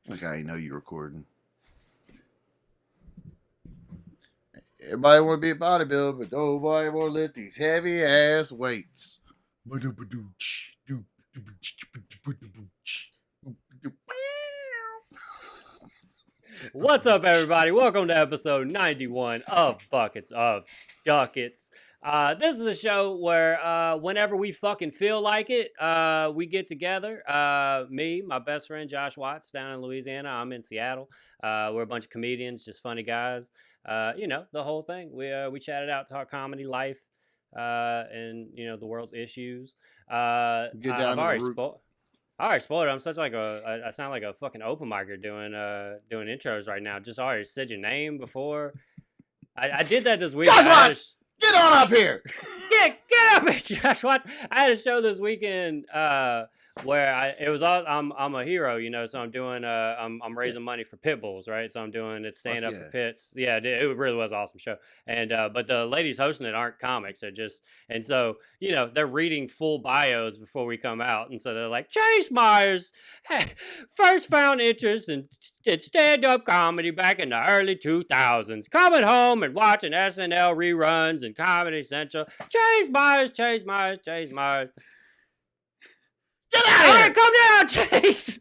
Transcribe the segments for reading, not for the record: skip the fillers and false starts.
Like I know you recording. Everybody want to be a bodybuilder, but nobody want to lift these heavy ass weights. What's up, everybody? Welcome to episode 91 of Buckets of Duckets. This is a show where whenever we fucking feel like it, we get together. Me, my best friend Josh Watts down in Louisiana. I'm in Seattle. We're a bunch of comedians, just funny guys. The whole thing. We chatted out, talk comedy, life, and the world's issues. Get down I've to the root. All right, spoiler. I'm such like I sound like a fucking open micer doing intros right now. Just already said your name before. I did that this week. Josh Watts, get on up here. Get up here, Josh Watts. I had a show this weekend where I'm a hero, so I'm doing I'm raising money for pit bulls, right? So I'm doing it stand up for pits. Yeah, it really was an awesome show. And but the ladies hosting it aren't comics, so they're reading full bios before we come out, and so they're like, Chase Myers first found interest in stand up comedy back in the early 2000s, coming home and watching SNL reruns and Comedy Central. Chase Myers. Get out of here! Come down, Chase!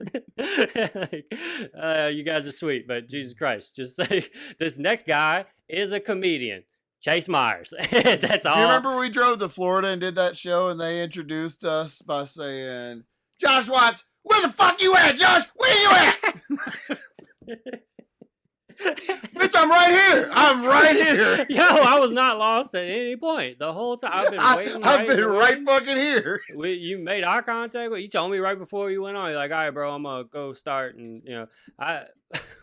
You guys are sweet, but Jesus Christ, just say this next guy is a comedian. Chase Myers. That's all. Do you remember we drove to Florida and did that show and they introduced us by saying, Josh Watts, where the fuck you at, Josh? Where you at? Bitch, I'm right here. Yo, I was not lost at any point. The whole time I've been waiting. I've been right fucking here. You made eye contact with. You told me right before you went on. You're like, all right, bro, I'm gonna go start, and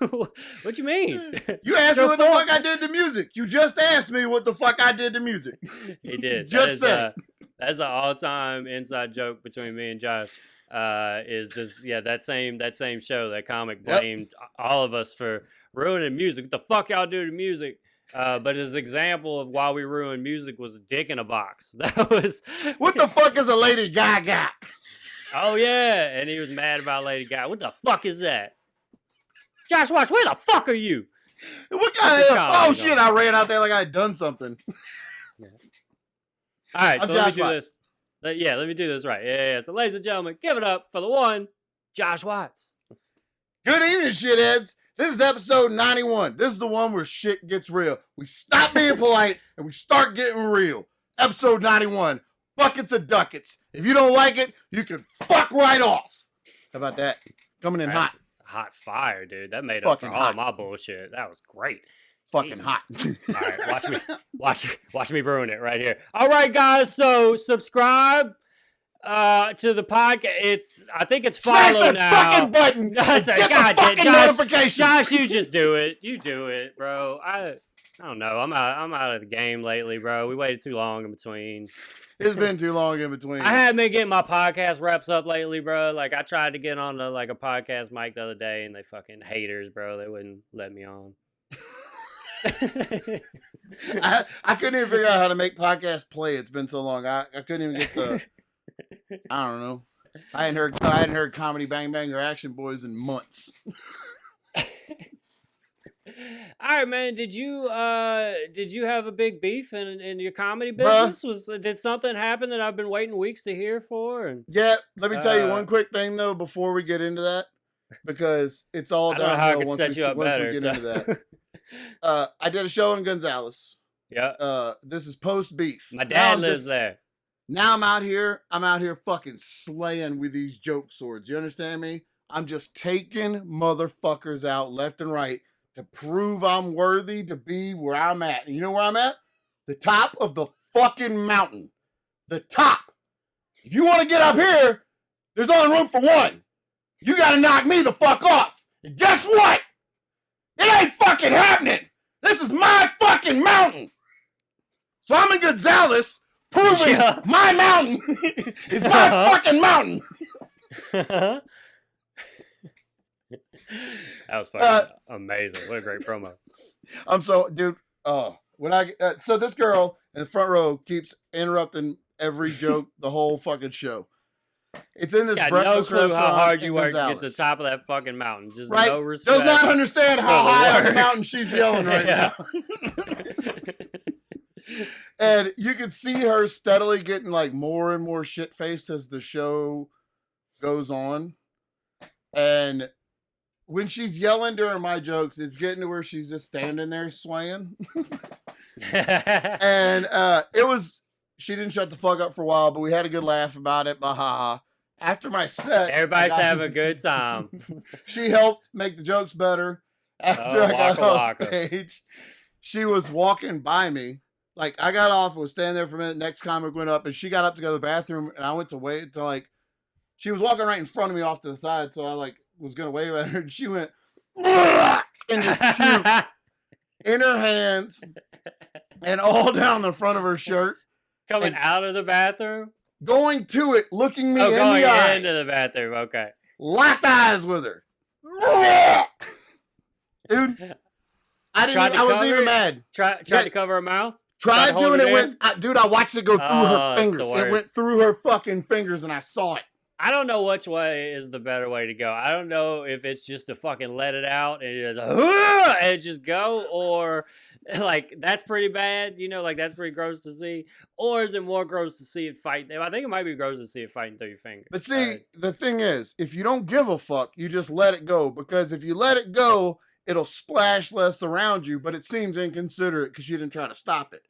what you mean? You asked me what the fuck I did to music. You just asked me what the fuck I did to music. He did. Just said. That's an all-time inside joke between me and Josh. Is this? Yeah, that same show. That comic blamed all of us for ruining music. What the fuck y'all do to music? But his example of why we ruined music was Dick in a Box. That was... What the fuck is a Lady Gaga? Oh, yeah. And he was mad about Lady Gaga. What the fuck is that? Josh Watts, where the fuck are you? What kind of... Oh, shit, I ran out there like I had done something. Yeah. All right, so let me do this. Let me do this right. Yeah. So, ladies and gentlemen, give it up for the one, Josh Watts. Good evening, shitheads. This is episode 91. This is the one where shit gets real. We stop being polite and we start getting real. Episode 91. Buckets of Duckets. If you don't like it, you can fuck right off. How about that? Coming in hot. Hot fire, dude. That made up for all my bullshit. That was great. Fucking hot. All right, watch me ruin it right here. All right, guys. So subscribe to the podcast. I think it's follow now. Fucking button. That's get the fucking notification. Josh, you just do it. You do it, bro. I don't know. I'm out of the game lately, bro. We waited too long in between. It's been too long in between. I haven't been getting my podcast reps up lately, bro. Like I tried to get on a podcast mic the other day, and they fucking haters, bro. They wouldn't let me on. I couldn't even figure out how to make podcasts play. It's been so long. I couldn't even get the. I don't know. I hadn't heard Comedy Bang Bang or Action Boys in months. All right, man. Did you have a big beef in your comedy business? Did something happen that I've been waiting weeks to hear for? Yeah, let me tell you one quick thing though before we get into that, because it's all downhill once we get into that. I did a show in Gonzales. Yeah. This is post beef. My dad lives there. Now I'm out here fucking slaying with these joke swords. You understand me? I'm just taking motherfuckers out left and right to prove I'm worthy to be where I'm at. And you know where I'm at? The top of the fucking mountain. The top. If you want to get up here, there's only room for one. You got to knock me the fuck off. And guess what? It ain't fucking happening. This is my fucking mountain. So I'm in Gonzales proving my mountain is my fucking mountain. That was fucking amazing. What a great promo. I'm so, dude. So this girl in the front row keeps interrupting every joke the whole fucking show. It's in this got breakfast no clue restaurant how hard you in work to get to Gonzales. the top of that fucking mountain. Just right? no respect. Does not understand how high on the work. mountain she's yelling right now. And you can see her steadily getting like more and more shit faced as the show goes on. And when she's yelling during my jokes, it's getting to where she's just standing there swaying. And she didn't shut the fuck up for a while, but we had a good laugh about it. Baha. After my set, everybody's having a good time. She helped make the jokes better. After I got off stage, she was walking by me. Like, I got off, was standing there for a minute, next comic went up, and she got up to go to the bathroom, and I went to wait to, like, she was walking right in front of me off to the side, so I, like, was going to wave at her, and she went, and just puked in her hands, and all down the front of her shirt. Coming out of the bathroom? Going to it, looking me in going the eyes. into the bathroom, okay. Locked eyes with her. Dude, I wasn't even mad. Tried to cover her mouth? Tried to, and it went... dude, I watched it go through her fingers. It went through her fucking fingers, and I saw it. I don't know which way is the better way to go. I don't know if it's just to fucking let it out and just go, or like that's pretty bad, like that's pretty gross to see, or is it more gross to see it fight? I think it might be gross to see it fighting through your fingers. But see, the thing is, if you don't give a fuck, you just let it go, because if you let it go, it'll splash less around you, but it seems inconsiderate because you didn't try to stop it.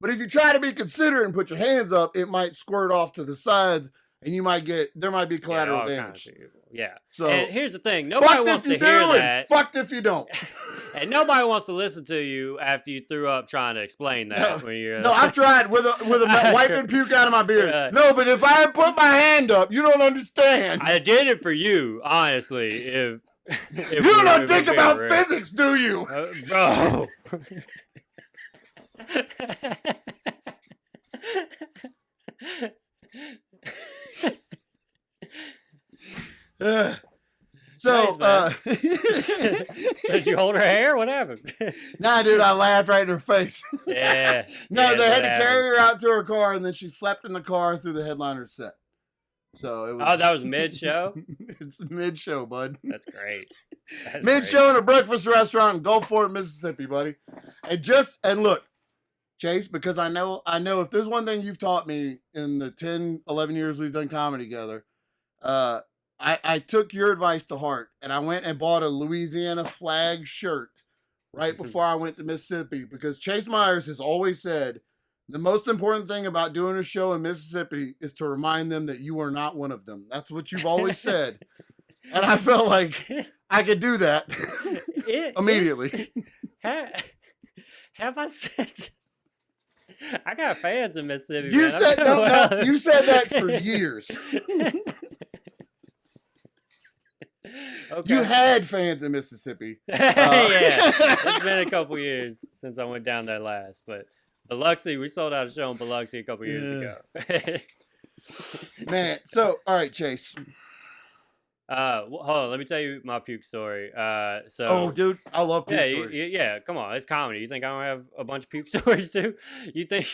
But if you try to be considerate and put your hands up, it might squirt off to the sides, and there might be collateral damage. Yeah. So and here's the thing: nobody wants to hear that. Fucked if you don't. And nobody wants to listen to you after you threw up trying to explain that. No, I've tried with a wiping puke out of my beard. No, but if I put my hand up, you don't understand. I did it for you, honestly. If you don't think about physics, do you, bro? So, so did you hold her hair? What happened? Nah, dude, I laughed right in her face. Yeah. No, they had to carry her out to her car, and then she slept in the car through the headliner set. So it was. Oh, that was mid-show? It's mid-show, bud. That's great. Mid-show in a breakfast restaurant in Gulfport, Mississippi, buddy. And look, Chase, because I know if there's one thing you've taught me in the 10, 11 years we've done comedy together, I took your advice to heart, and I went and bought a Louisiana flag shirt right before I went to Mississippi, because Chase Myers has always said the most important thing about doing a show in Mississippi is to remind them that you are not one of them. That's what you've always said. And I felt like I could do that immediately. Have I said... I got fans in Mississippi. You said no, you said that for years. Okay. You had fans in Mississippi. Yeah, it's been a couple years since I went down there last, but Biloxi, we sold out a show in Biloxi a couple years ago. Man, so all right, Chase. Hold on, let me tell you my puke story. Oh, dude, I love puke stories. Yeah, come on, it's comedy. You think I don't have a bunch of puke stories too? You think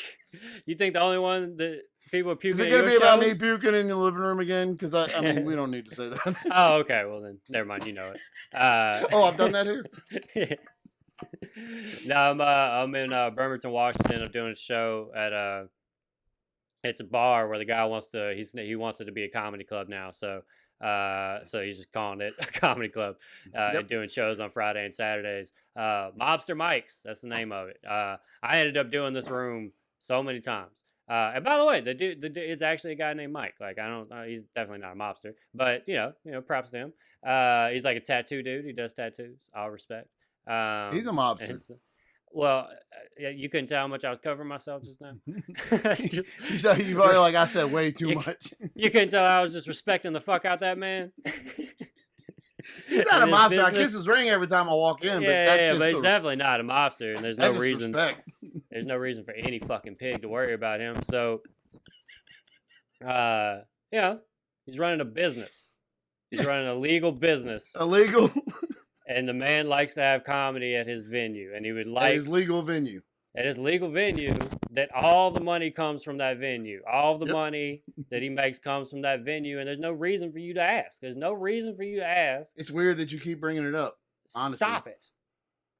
the only one that people puking? Is it gonna be about me puking in your living room again? Because I mean, we don't need to say that. Oh, okay. Well then, never mind. You know it. I've done that here. No, I'm in Bremerton, Washington. I'm doing a show at it's a bar where the guy wants it to be a comedy club now. So he's just calling it a comedy club, and doing shows on Friday and Saturdays. Mobster Mike's, that's the name of it. I ended up doing this room so many times. And by the way, the dude, it's actually a guy named Mike. Like, he's definitely not a mobster, but you know, props to him. He's like a tattoo dude. He does tattoos. All respect. He's a mobster. Well, you couldn't tell how much I was covering myself just now. You've already, like I said, way too much. You couldn't tell I was just respecting the fuck out that man. He's not a mobster. I kiss his ring every time I walk in. But he's definitely not a mobster, and there's no reason. Respect. There's no reason for any fucking pig to worry about him. So, he's running a business. He's running a legal business. Illegal. And the man likes to have comedy at his venue, and he would like his legal venue. at his legal venue, that all the money comes from that venue. All the money that he makes comes from that venue, and there's no reason for you to ask. There's no reason for you to ask. It's weird that you keep bringing it up. Honestly. Stop it.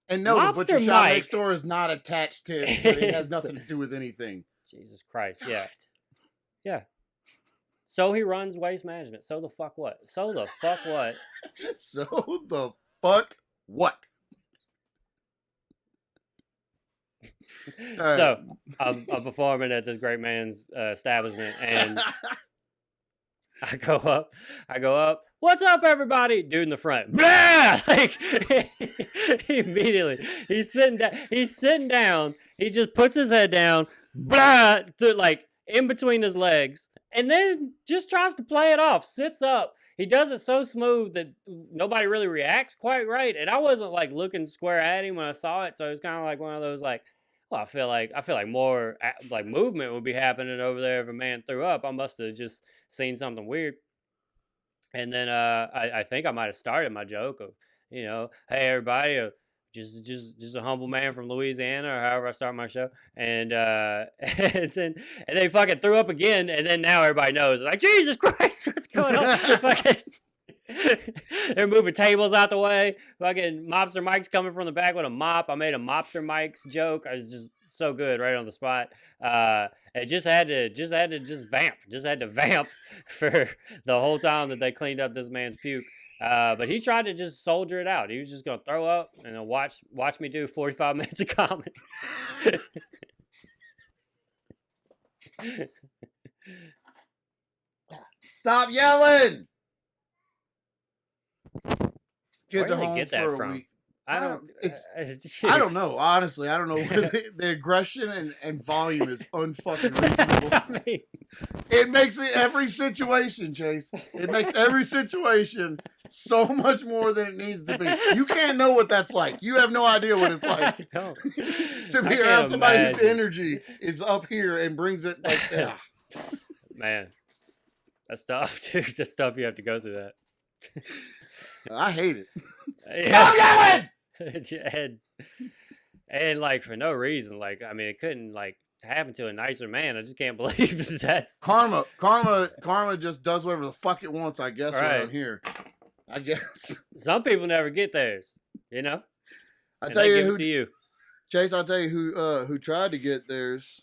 And no, the butcher shop next door is not attached to it. It has nothing to do with anything. Jesus Christ, yeah. Yeah. So he runs Waste Management. So the fuck what? So the fuck what? So the fuck what? Right. So I'm performing at this great man's establishment, and I go up. What's up, everybody? Dude in the front, blah! Like immediately, he's sitting down. He just puts his head down, blah, like in between his legs, and then just tries to play it off. Sits up. He does it so smooth that nobody really reacts quite right. And I wasn't like looking square at him when I saw it, so it was kind of like one of those like, well, I feel like more like movement would be happening over there if a man threw up. I must have just seen something weird. And then I think I might have started my joke of, hey everybody, just a humble man from Louisiana, or however I start my show. And then they fucking threw up again, and then now everybody knows. Like, Jesus Christ, what's going on? Fucking they're moving tables out the way. Fucking Mobster Mike's coming from the back with a mop. I made a Mobster Mike's joke. I was just so good right on the spot. It just had to vamp. Just had to vamp for the whole time that they cleaned up this man's puke. But he tried to just soldier it out. He was just gonna throw up and then watch me do 45 minutes of comedy. Stop yelling! Kids are home for a week. I don't know. Honestly, I don't know. The aggression and volume is unfucking reasonable. I mean, it makes every situation, Chase. It makes every situation so much more than it needs to be. You can't know what that's like. You have no idea what it's like to be around somebody whose energy is up here and brings it like that. Man, that's tough, dude. That's tough. You have to go through that. I hate it. Stop yelling! and like for no reason. Like, I mean, it couldn't like happen to a nicer man. I just can't believe that's karma just does whatever the fuck it wants, I guess, around here. I guess. Some people never get theirs, I'll tell you who, Chase, I'll tell you who tried to get theirs.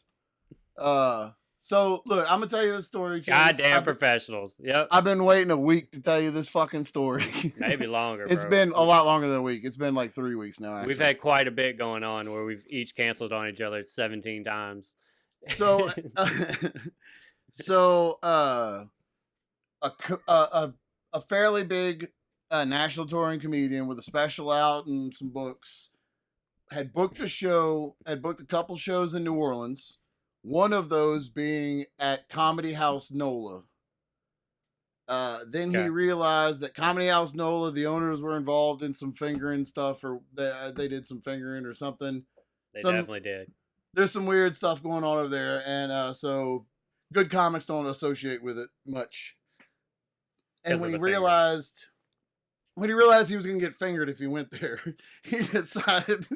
So, look, I'm going to tell you this story, Chase. Goddamn professionals. Yep. I've been waiting a week to tell you this fucking story. Maybe longer, It's been a lot longer than a week. It's been like 3 weeks now, actually. We've had quite a bit going on where we've each canceled on each other 17 times. So, a fairly big national touring comedian with a special out and some books had booked a couple shows in New Orleans. One of those being at Comedy House NOLA. Then he realized that Comedy House NOLA, the owners were involved in some fingering stuff, or they did some fingering or something. They definitely did. There's some weird stuff going on over there, and so good comics don't associate with it much. And when he realized he was going to get fingered if he went there, he decided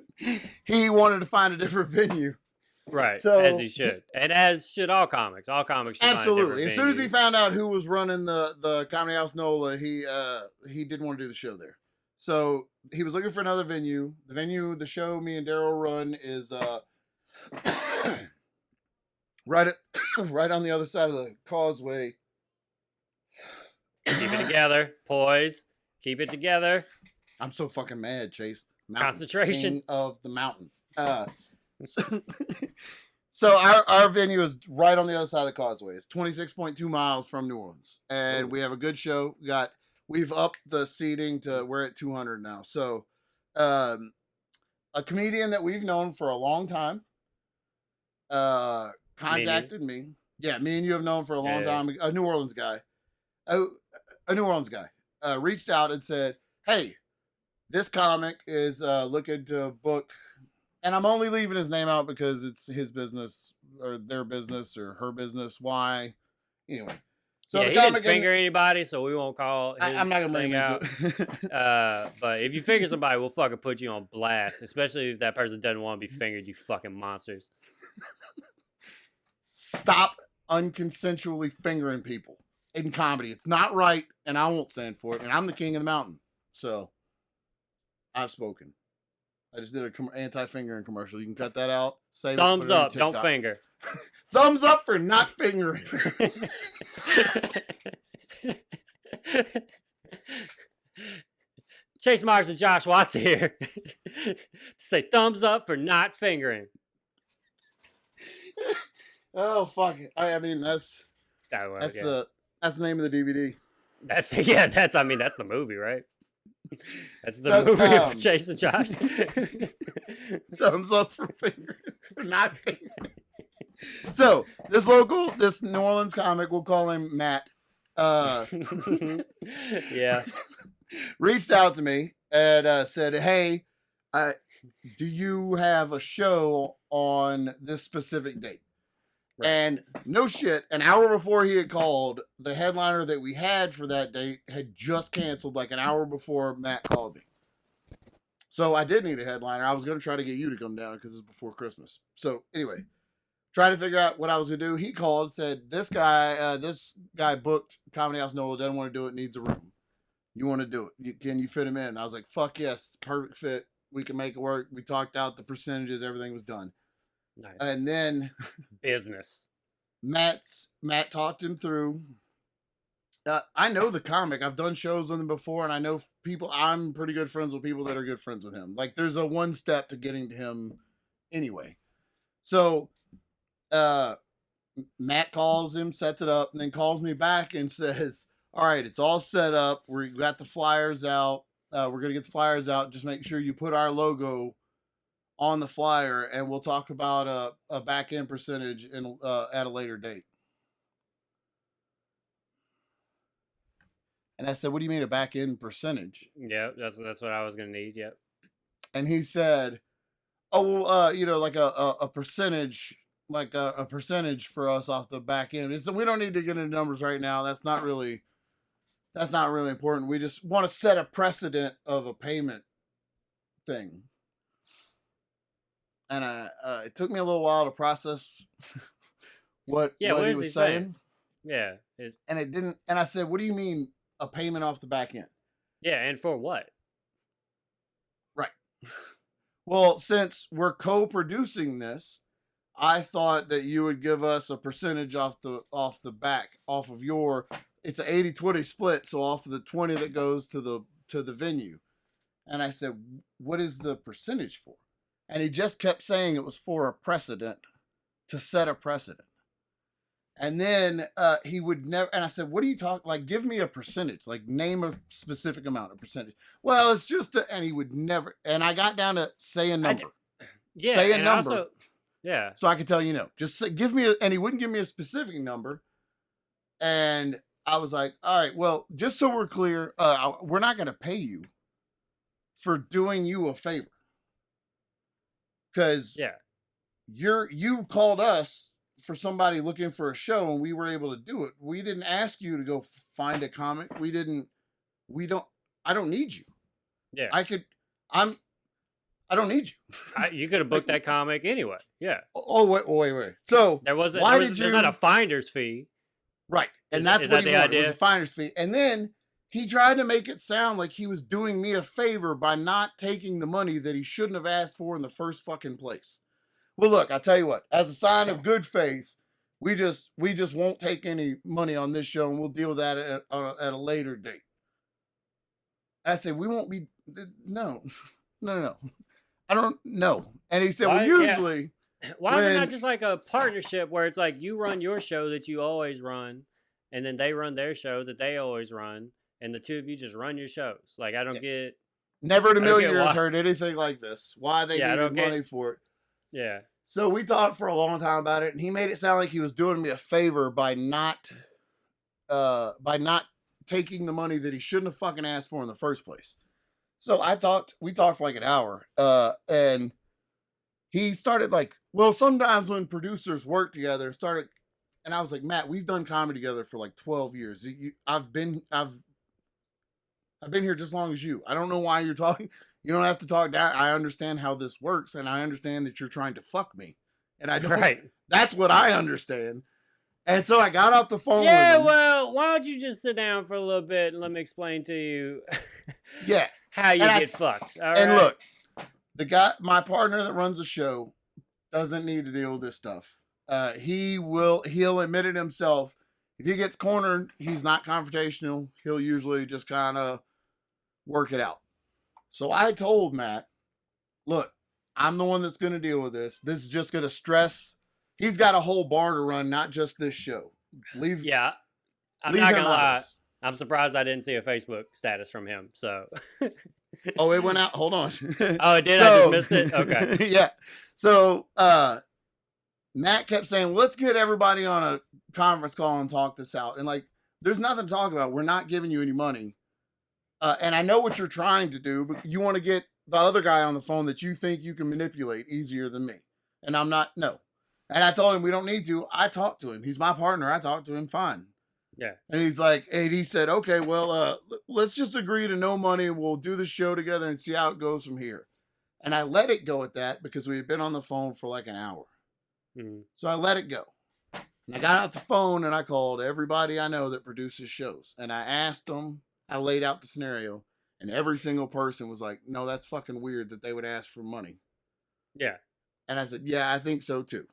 he wanted to find a different venue. Right, so, as he should. And as should all comics. All comics should absolutely. As soon as he found out who was running the Comedy House NOLA, he didn't want to do the show there. So he was looking for another venue. The show me and Daryl run is right on the other side of the causeway. Keep it together. Poise. Keep it together. I'm so fucking mad, Chase. Concentration. King of the mountain. So our venue is right on the other side of the causeway. It's 26.2 miles from New Orleans, and we have a good show. We've upped the seating to we're at 200 now. So, a comedian that we've known for a long time, contacted me. Yeah, me and you have known for a long time. A New Orleans guy, reached out and said, "Hey, this comic is looking to book." And I'm only leaving his name out because it's his business or their business or her business. Why? Anyway. So yeah, the he didn't comic finger anybody, so we won't call his I'm not gonna bring thing him out. into it. But if you finger somebody, we'll fucking put you on blast, especially if that person doesn't want to be fingered. You fucking monsters. Stop unconsensually fingering people in comedy. It's not right, and I won't stand for it. And I'm the king of the mountain, so I've spoken. I just did an anti-fingering commercial. You can cut that out. Save Thumbs it, up. Don't finger. Thumbs up for not fingering. Chase Myers and Josh Watts here. Say thumbs up for not fingering. Oh fuck it. I mean that's the name of the DVD. That's the movie, right? That's the movie of Chase and Josh. Thumbs up for not fingering. So this New Orleans comic, we'll call him Matt. Yeah. Reached out to me and said, "Hey, do you have a show on this specific date?" Right. And no shit, an hour before he had called, the headliner that we had for that date had just canceled like an hour before Matt called me. So I did need a headliner. I was going to try to get you to come down because it's before Christmas. So anyway, trying to figure out what I was going to do. He called and said, this guy booked Comedy House Nola, doesn't want to do it, needs a room. You want to do it? Can you fit him in? And I was like, fuck yes, perfect fit. We can make it work. We talked out the percentages. Everything was done. Nice. And then business. Matt talked him through. I know the comic. I've done shows with him before, and I know people. I'm pretty good friends with people that are good friends with him. Like there's a one step to getting to him anyway. So Matt calls him, sets it up, and then calls me back and says, all right, it's all set up. We got the flyers out. We're going to get the flyers out. Just make sure you put our logo on the flyer, and we'll talk about a back end percentage at a later date. And I said, what do you mean a back end percentage? Yeah, that's what I was going to need. Yep. And he said, oh, well, like a percentage, like a percentage for us off the back end. And so we don't need to get into numbers right now. That's not really important. We just want to set a precedent of a payment thing. And it took me a little while to process what he was saying. Yeah. And it didn't. And I said, what do you mean a payment off the back end? Yeah. And for what? Right. Well, since we're co-producing this, I thought that you would give us a percentage off the back, off of your, it's an 80-20 split. So off of the 20 that goes to the venue. And I said, what is the percentage for? And he just kept saying it was for a precedent, to set a precedent. And then he would never, and I said, what do you talk, like, give me a percentage, like name a specific amount of percentage. Well, it's just, and he would never, and I got down to say a number. Say a number. Also, yeah. So I could tell, just say, give me and he wouldn't give me a specific number. And I was like, all right, well, just so we're clear, we're not going to pay you for doing you a favor. Because you called us for somebody looking for a show and we were able to do it. We didn't ask you to go find a comic. I don't need you. Yeah. I don't need you. You could have booked that comic anyway. Yeah. Oh, wait. So there's not a finder's fee. Right. And that's what he wanted. It was a finder's fee. And then he tried to make it sound like he was doing me a favor by not taking the money that he shouldn't have asked for in the first fucking place. Well, look, I'll tell you what, as a sign of good faith, we just won't take any money on this show, and we'll deal with that at a later date. I said, we won't be, no. I don't know. And he said, well, usually. Yeah. Why is it not just like a partnership where it's like you run your show that you always run, and then they run their show that they always run, and the two of you just run your shows? Like, I don't get. Never in a million years heard anything like this. Why they needed money for it. Yeah. So we talked for a long time about it, and he made it sound like he was doing me a favor by not taking the money that he shouldn't have fucking asked for in the first place. So we talked for like an hour, and he started like, well, sometimes when producers work together, started And I was like, Matt, we've done comedy together for like 12 years. I've been here just as long as you. I don't know why you're talking. You don't have to talk down. I understand how this works, and I understand that you're trying to fuck me. And I don't. Right. That's what I understand. And so I got off the phone with him. Well, why don't you just sit down for a little bit and let me explain to you how you get fucked. All and right? Look, the guy, my partner that runs the show, doesn't need to deal with this stuff. He'll admit it himself. If he gets cornered, he's not confrontational. He'll usually just kind of work it out. So I told Matt, look, I'm the one that's going to deal with this. This is just going to stress. He's got a whole bar to run, not just this show. I'm not going to lie. I'm surprised I didn't see a Facebook status from him. So. Oh, it went out. Hold on. Oh, it did? I just missed it? Okay. Yeah. So Matt kept saying, let's get everybody on a conference call and talk this out. And like, there's nothing to talk about. We're not giving you any money. And I know what you're trying to do, but you want to get the other guy on the phone that you think you can manipulate easier than me. And I'm not, no. And I told him we don't need to. I talked to him. He's my partner. I talked to him fine. Yeah. And he's like, and he said, okay, well, let's just agree to no money. We'll do the show together and see how it goes from here. And I let it go at that because we had been on the phone for like an hour. Mm-hmm. So I let it go. And I got out the phone and I called everybody I know that produces shows. And I asked them, I laid out the scenario, and every single person was like, no, that's fucking weird that they would ask for money. Yeah. And I said, yeah, I think so too.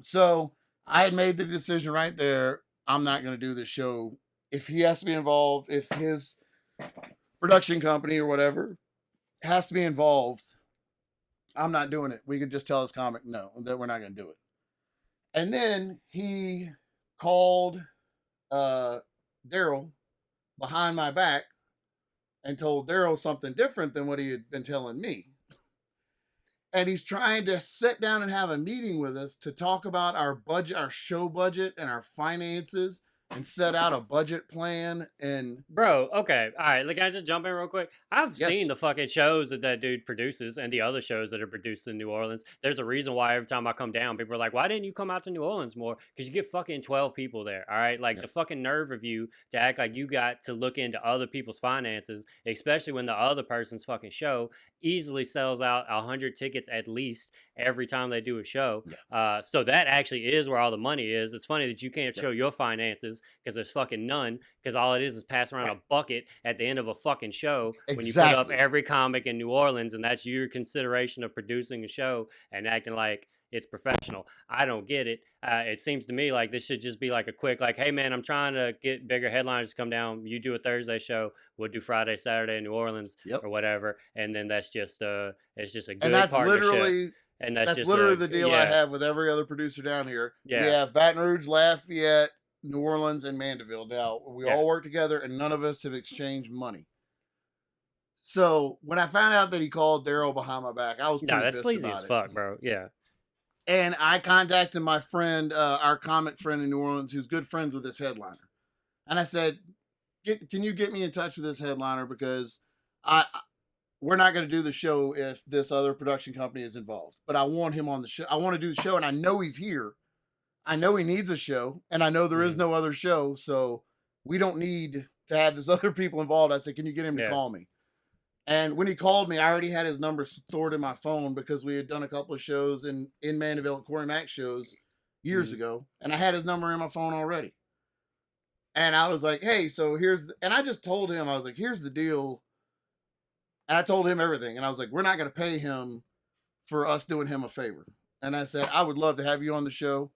So I had made the decision right there. I'm not going to do this show. If he has to be involved, if his production company or whatever has to be involved, I'm not doing it. We could just tell his comic, no, that we're not going to do it. And then he called Daryl behind my back and told Daryl something different than what he had been telling me. And he's trying to sit down and have a meeting with us to talk about our budget, our show budget, and our finances, and set out a budget plan. And bro, okay, all right. Can I just jump in real quick? I've seen the fucking shows that dude produces and the other shows that are produced in New Orleans. There's a reason why every time I come down, people are like, "Why didn't you come out to New Orleans more?" Because you get fucking 12 people there. All right, the fucking nerve of you to act like you got to look into other people's finances, especially when the other person's fucking show easily sells out 100 tickets at least every time they do a show. So that actually is where all the money is. It's funny that you can't show your finances because there's fucking none, because all it is pass around a bucket at the end of a fucking show when you put up every comic in New Orleans, and that's your consideration of producing a show and acting like it's professional. I don't get it. It seems to me like this should just be like a quick, like, hey man, I'm trying to get bigger headliners to come down. You do a Thursday show, we'll do Friday, Saturday in New Orleans or whatever, and then that's just it's just a good partnership. And that's just literally the deal I have with every other producer down here. Yeah. We have Baton Rouge, Lafayette, New Orleans, and Mandeville. Now we all work together, and none of us have exchanged money. So when I found out that he called Daryl behind my back, I was pretty that's pissed sleazy about as fuck, bro. Yeah. And I contacted my friend, our comic friend in New Orleans, who's good friends with this headliner. And I said, can you get me in touch with this headliner? Because we're not going to do the show if this other production company is involved. But I want him on the show. I want to do the show, and I know he's here. I know he needs a show, and I know there is no other show, so we don't need to have this other people involved. I said, can you get him to call me? And when he called me, I already had his number stored in my phone because we had done a couple of shows in Mandeville at Corey Mack shows years ago. And I had his number in my phone already. And I was like, hey, so and I just told him, I was like, here's the deal. And I told him everything. And I was like, we're not going to pay him for us doing him a favor. And I said, I would love to have you on the show.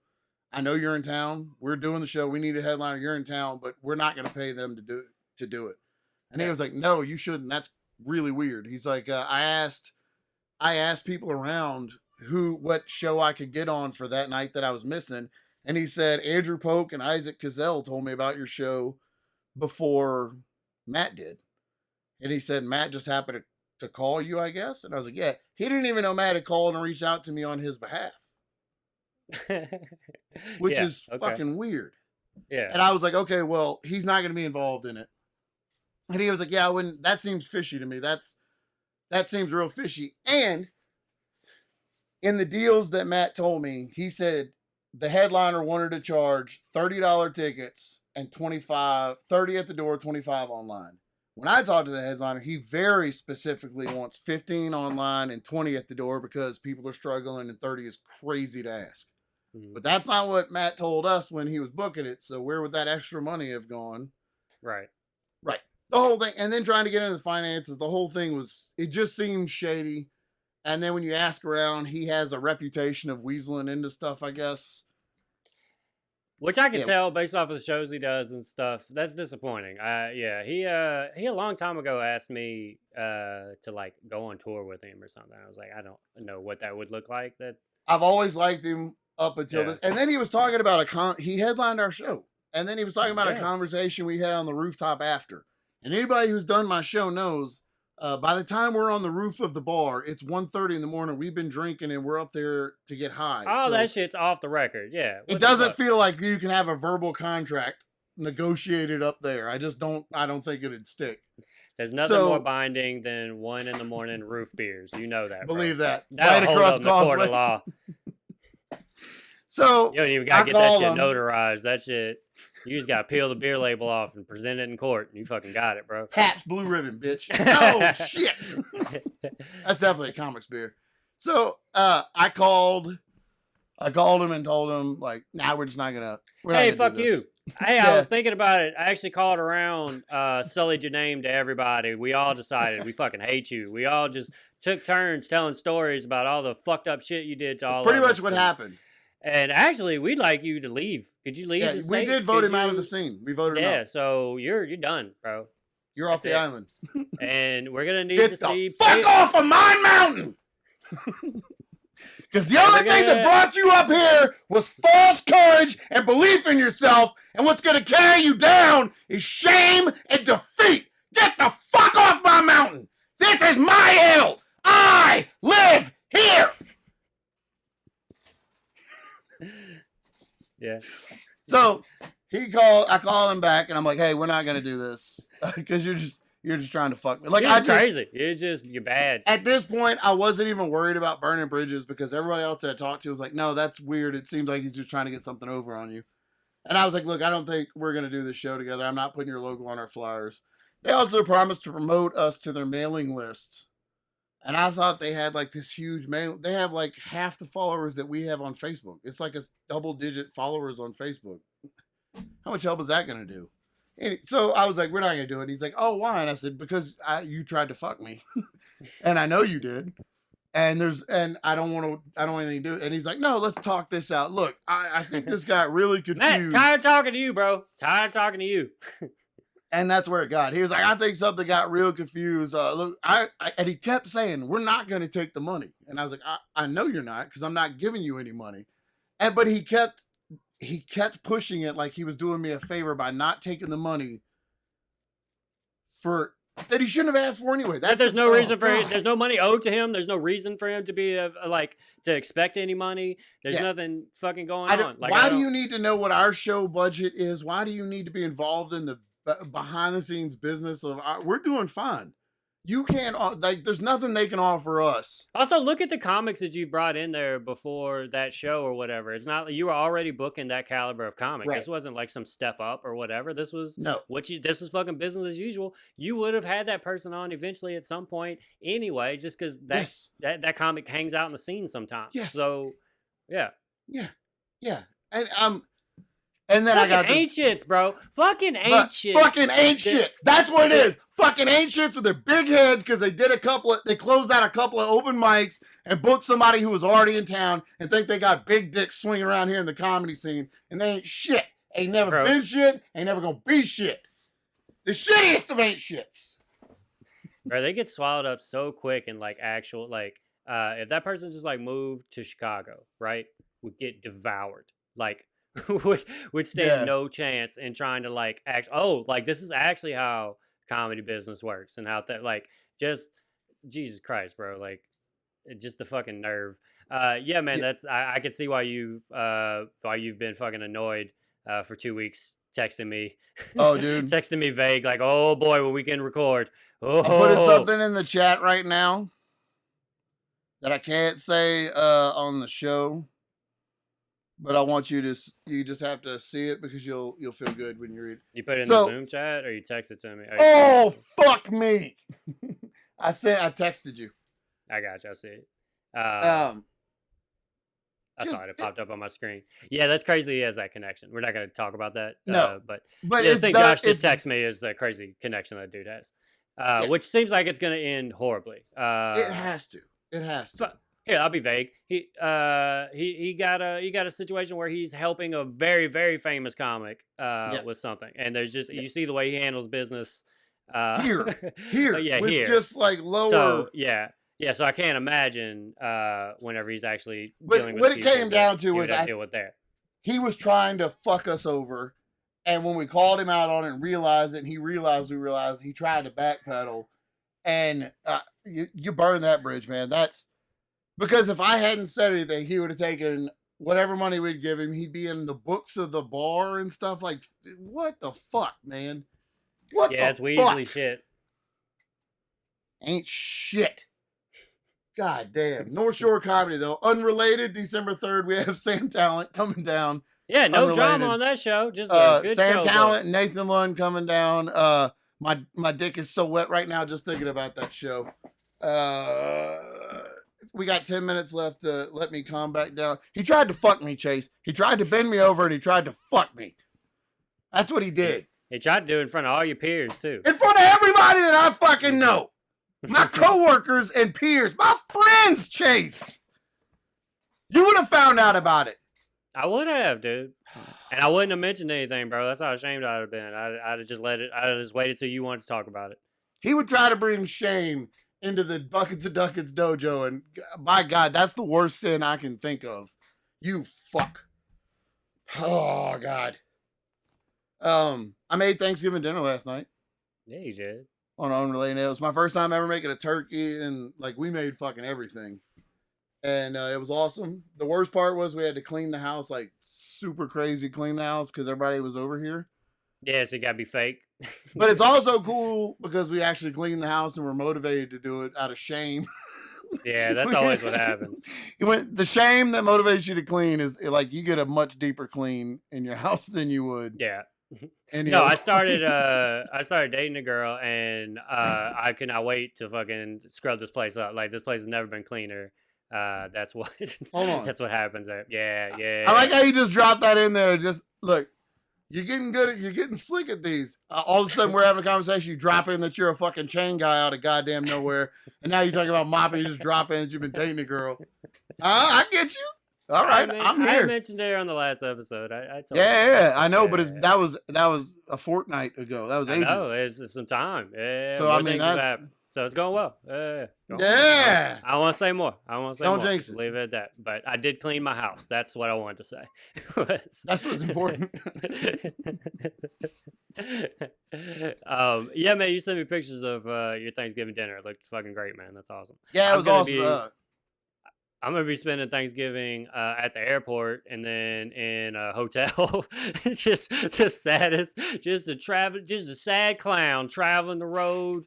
I know you're in town. We're doing the show. We need a headliner. You're in town, but we're not going to pay them to do it. And he was like, no, you shouldn't. That's really weird. He's like, I asked people around what show I could get on for that night that I was missing. And he said, Andrew Polk and Isaac Cazell told me about your show before Matt did. And he said, Matt just happened to call you, I guess. And I was like, yeah. He didn't even know Matt had called and reached out to me on his behalf. Which is fucking weird. Yeah. And I was like, okay, well, he's not going to be involved in it. And he was like, yeah, that seems fishy to me. That seems real fishy. And in the deals that Matt told me, he said, the headliner wanted to charge $30 tickets and 30 at the door, 25 online. When I talked to the headliner, he very specifically wants 15 online and 20 at the door because people are struggling and 30 is crazy to ask. But that's not what Matt told us when he was booking it. So where would that extra money have gone? Right. Right. The whole thing. And then trying to get into the finances, the whole thing it just seemed shady. And then when you ask around, he has a reputation of weaseling into stuff, I guess. Which I can tell based off of the shows he does and stuff. That's disappointing. He a long time ago asked me to like go on tour with him or something. I was like, I don't know what that would look like. That I've always liked him up until this. And then he was talking about he headlined our show. And then he was talking about a conversation we had on the rooftop after. And anybody who's done my show knows by the time we're on the roof of the bar, it's 1:30 in the morning. We've been drinking and we're up there to get high. Oh, so that shit's off the record. Yeah. It doesn't feel like you can have a verbal contract negotiated up there. I don't think it'd stick. There's nothing more binding than 1 a.m. roof beers. You know that. Believe that. Right across the court of law. So you don't even gotta get that shit notarized. That shit, you just gotta peel the beer label off and present it in court. You fucking got it, bro. Pabst Blue Ribbon, bitch. Oh shit. That's definitely a comics beer. So I called him and told him like, nah, we're just not gonna. Hey, fuck you. Hey, I was thinking about it. I actually called around, sullied your name to everybody. We all decided we fucking hate you. We all just took turns telling stories about all the fucked up shit you did to all of us. Pretty much what happened. And actually, we'd like you to leave. Could you leave the state? We did vote him out of the scene. We voted him out. Yeah, so you're done, bro. You're off the island. And we're going to need to see... Fuck off of my mountain! Because the only thing that brought you up here was false courage and belief in yourself. And what's going to carry you down is shame and defeat. Get the fuck off my mountain! This is my hill! I live here! Yeah. So I call him back and I'm like, hey, we're not going to do this because you're just trying to fuck me. Like, crazy. You're bad. At this point, I wasn't even worried about burning bridges because everybody else that I talked to was like, no, that's weird. It seems like he's just trying to get something over on you. And I was like, look, I don't think we're going to do this show together. I'm not putting your logo on our flyers. They also promised to promote us to their mailing list. And I thought they had like this huge mail. They have like half the followers that we have on Facebook. It's like a double-digit followers on Facebook. How much help is that going to do? And so I was like, we're not going to do it. He's like, oh, why? And I said, because you tried to fuck me. And I know you did. And I don't want anything to do. And he's like, no, let's talk this out. Look, I think this got really confused. Matt, tired of talking to you, bro. Tired of talking to you. And that's where it got. He was like, I think something got real confused. Look, and he kept saying, we're not going to take the money. And I was like, I know you're not, because I'm not giving you any money. But he kept pushing it like he was doing me a favor by not taking the money that he shouldn't have asked for anyway. There's no reason for it. There's no money owed to him. There's no reason for him to be to expect any money. There's nothing fucking going on. Why do you need to know what our show budget is? Why do you need to be involved in the behind the scenes business of we're doing fine? You can't there's nothing they can offer us. Also, look at the comics that you brought in there before that show or whatever. It's not, you were already booking that caliber of comic. Right. This wasn't like some step up or whatever. This was this was fucking business as usual. You would have had that person on eventually at some point anyway, just because that comic hangs out in the scene sometimes. Yes. So yeah. And then fucking I got ain't shits, bro. Fucking ain't shits. Fucking ain't shits. That's what it is. Fucking ain't shits with their big heads because they closed out a couple of open mics and booked somebody who was already in town and think they got big dicks swinging around here in the comedy scene, and they ain't shit. Ain't never been shit. Ain't never gonna be shit. The shittiest of ain't shits. Bro, they get swallowed up so quick and if that person just like moved to Chicago, right, would get devoured. Would stand no chance in trying to act. Oh, this is actually how comedy business works, and how that just Jesus Christ, bro, just the fucking nerve. Yeah, man, that's I could see why you've been fucking annoyed for 2 weeks texting me. Oh, dude, texting me vague oh boy, when we can record. Oh, I'm putting something in the chat right now that I can't say on the show. but I want you to. You just have to see it because you'll feel good when you read it. You put it in the Zoom chat or you text it to me? Oh fuck me! I texted you. I got you. I see it. I saw it popped up on my screen. Yeah, that's crazy. He has that connection. We're not going to talk about that. No, but the thing Josh just texted me is a crazy connection that dude has, which seems like it's going to end horribly. It has to. It has to. But, here, I'll be vague. He got a situation where he's helping a very, very famous comic with something, and there's just you see the way he handles business here, yeah, with here, just like lower. So yeah, so I can't imagine whenever he's actually dealing with what it came down to was deal with that. He was trying to fuck us over, and when we called him out on it and realized it, and he realized he tried to backpedal, and you burn that bridge, man. That's because if I hadn't said anything, he would have taken whatever money we'd give him. He'd be in the books of the bar and stuff. Like, what the fuck, man? What the fuck? It's Weasley shit. Ain't shit. God damn. North Shore Comedy, though. Unrelated, December 3rd, we have Sam Talent coming down. Yeah, no drama on that show. Just a good Sam show. Talent, Nathan Lund coming down. My dick is so wet right now just thinking about that show. We got 10 minutes left to let me calm back down. He tried to fuck me, Chase. He tried to bend me over and he tried to fuck me. That's what he did. He tried to do it in front of all your peers, too. In front of everybody that I fucking know. My coworkers and peers. My friends, Chase. You would have found out about it. I would have, dude. And I wouldn't have mentioned anything, bro. That's how ashamed I'd have been. I'd have just let it. I'd have just waited till you wanted to talk about it. He would try to bring shame into the Buckets of Duckets dojo, and by God, that's the worst sin I can think of. You fuck. Oh God. I made Thanksgiving dinner last night. Yeah, you did. On Unrelated. It was my first time ever making a turkey, and like we made fucking everything. And it was awesome. The worst part was we had to clean the house, like super crazy clean the house because everybody was over here. Yeah, so it gotta be fake. But it's also cool because we actually cleaned the house and we're motivated to do it out of shame. Yeah, that's always what happens. The shame that motivates you to clean is like you get a much deeper clean in your house than you would. Yeah. No, I started dating a girl, and I cannot wait to fucking scrub this place up. Like, this place has never been cleaner. That's what that's what happens there. Yeah. I like how you just dropped that in there. Just look, you're getting slick at these. All of a sudden we're having a conversation, you drop in that you're a fucking chain guy out of goddamn nowhere, and now you're talking about mopping, you just drop in that you've been dating a girl. I get you. All right, I'm here. I mentioned her on the last episode. I told yeah, I know, but that was a fortnight ago. That was ages. I know, it's some time. Yeah, so I mean, so it's going well. Yeah. I want to say more. Don't jinx it. Leave it at that. But I did clean my house. That's what I wanted to say. That's what's important. Yeah, man, you sent me pictures of your Thanksgiving dinner. It looked fucking great, man. That's awesome. Yeah, it was awesome. I'm gonna be spending Thanksgiving at the airport and then in a hotel. Just the saddest, just a sad clown traveling the road,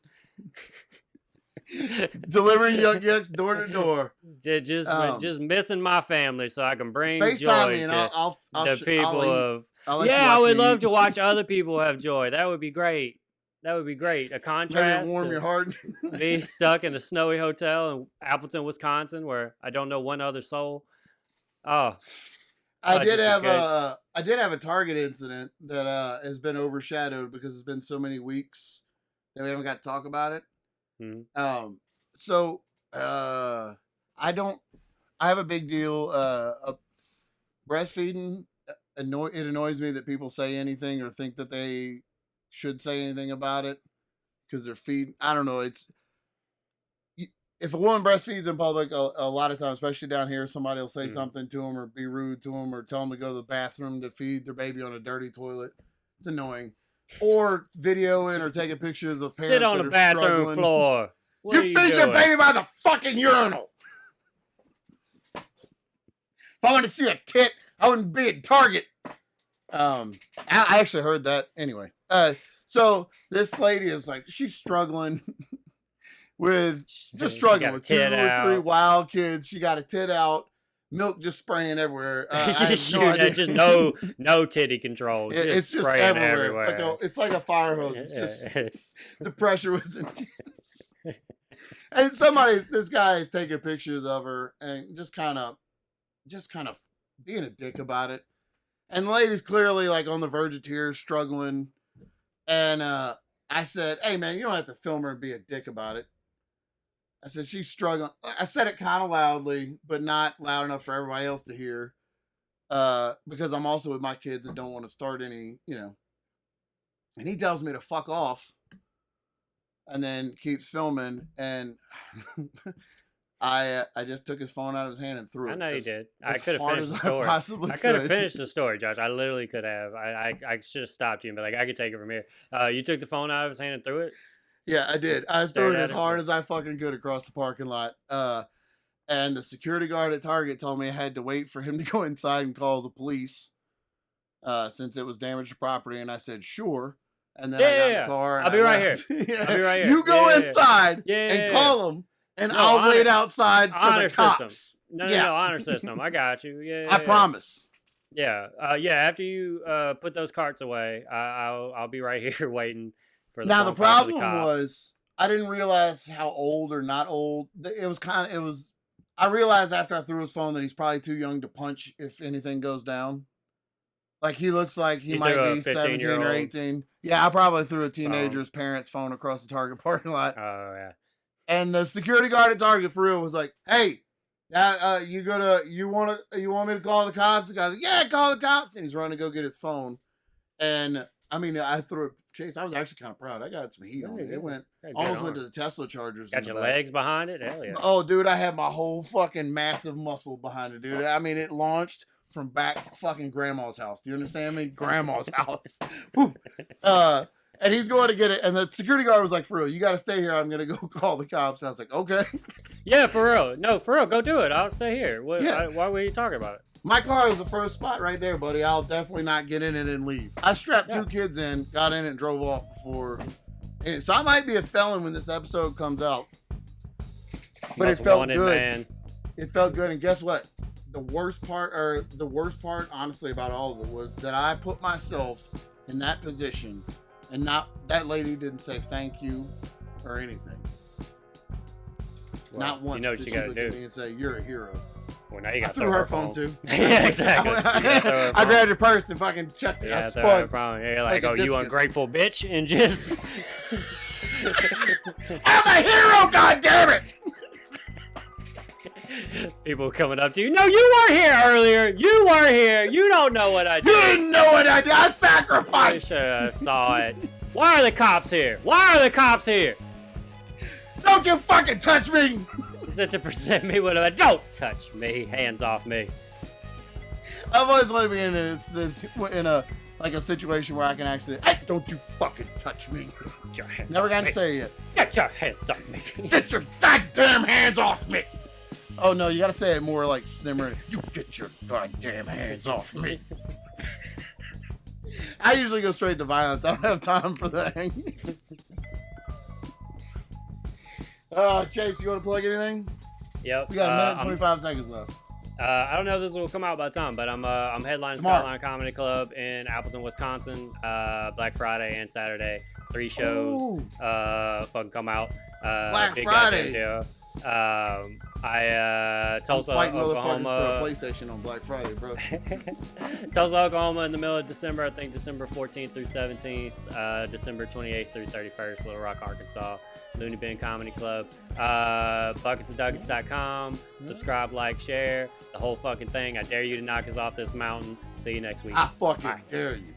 delivering yucks door to door. Just missing my family so I can bring FaceTime joy me and to I'll the people of. Yeah, I would love to watch other people have joy. That would be great. That would be great. A contrast. Maybe warm your heart. Be stuck in a snowy hotel in Appleton, Wisconsin, where I don't know one other soul. Oh, I did have a Target incident that has been overshadowed because it's been so many weeks that we haven't got to talk about it. Mm-hmm. So I have a big deal of breastfeeding. It annoys me that people say anything or think that they should say anything about it because they're feeding. I don't know. If a woman breastfeeds in public, a lot of times, especially down here, somebody will say something to them or be rude to them or tell them to go to the bathroom to feed their baby on a dirty toilet. It's annoying. Or videoing or taking pictures of parents sit on the bathroom struggling. floor. You feed your baby by the fucking urinal. If I wanted to see a tit, I wouldn't be at Target. I actually heard that anyway. So this lady is like, she's struggling with just struggling with 2 or 3 wild kids. She got a tit out. milk just spraying everywhere. Just I have no idea. just no titty control. It's just spraying everywhere. It's like a fire hose. It's just the pressure was intense. And this guy is taking pictures of her and just kind of being a dick about it. And the lady's clearly like on the verge of tears, struggling. And I said, "Hey man, you don't have to film her and be a dick about it." I said, "She's struggling." I said it kind of loudly, but not loud enough for everybody else to hear. Because I'm also with my kids and don't want to start any, And he tells me to fuck off. And then keeps filming, and I just took his phone out of his hand and threw it. I know you did. I could have finished the story. I could have finished the story, Josh. I literally could have. I should have stopped you and be like, I could take it from here. You took the phone out of his hand and threw it? Yeah, I did. I threw it as hard as I fucking could across the parking lot. And the security guard at Target told me I had to wait for him to go inside and call the police since it was damaged property. And I said, sure. And then I got in the car. And I'll be right here. I'll be right here. You go inside and call them, and I'll wait outside for the cops. No, honor system. I got you. Yeah, I promise. Yeah, after you put those carts away, I'll be right here waiting for the. Now the problem was I didn't realize how old or not old it was. I realized after I threw his phone that he's probably too young to punch if anything goes down. Like, he looks like he might be 17 or 18. Yeah, I probably threw a teenager's parents' phone across the Target parking lot. Oh, yeah. And the security guard at Target, for real, was like, "Hey, you want me to call the cops?" The guy's like, "Yeah, call the cops." And he's running to go get his phone. And, I mean, I threw it. Chase, I was actually kind of proud. I got some heat on it. It went to the Tesla chargers. Got your legs behind it? Hell yeah. Oh, dude, I had my whole fucking massive muscle behind it, dude. I mean, it launched from back fucking grandma's house. Do you understand me? Grandma's house. And he's going to get it. And the security guard was like, "For real, you got to stay here. I'm going to go call the cops." I was like, "Okay." Yeah, for real. No, for real. Go do it. I'll stay here. Why were you talking about it? My car is the first spot right there, buddy. I'll definitely not get in it and leave. I strapped 2 kids in, got in and drove off before. And so I might be a felon when this episode comes out. But it felt good. Man. It felt good. And guess what? The worst part, honestly, about all of it was that I put myself in that position, and that lady didn't say thank you or anything. Well, not once. You know what you gotta do? Me and say, "You're a hero." Well, now you got to threw her phone too. Yeah, exactly. I grabbed her purse and fucking checked it. I spun. You're like, "Oh, you ungrateful bitch," and just. I'm a hero, goddammit! People coming up to you. "No, you weren't here earlier. You weren't here. You don't know what I did. You didn't know what I did. I sacrificed." I saw it. "Why are the cops here? Why are the cops here?" "Don't you fucking touch me!" Is it to present me with a "Don't touch me, hands off me"? I've always wanted to be in a situation where I can actually, "Hey, don't you fucking touch me." Get your hands Never off got me. to say it. Get your hands off me. Get your goddamn hands off me. Oh no, you gotta say it more like simmering. "You get your goddamn hands off me." I usually go straight to violence. I don't have time for that. Chase, you want to plug anything? Yep. We got a minute and 25 seconds left. I don't know if this will come out by the time, but I'm headlining Skyline Comedy Club in Appleton, Wisconsin, Black Friday and Saturday. 3 shows. Fucking come out. Black big Friday. Deal. Tulsa, I'm fighting Oklahoma. For a PlayStation on Black Friday, bro. Tulsa, Oklahoma in the middle of December. I think December 14th through 17th. December 28th through 31st. Little Rock, Arkansas. Looney Bin Comedy Club. Duckets@Duckets.com. Subscribe, like, share. The whole fucking thing. I dare you to knock us off this mountain. See you next week. I fucking dare you.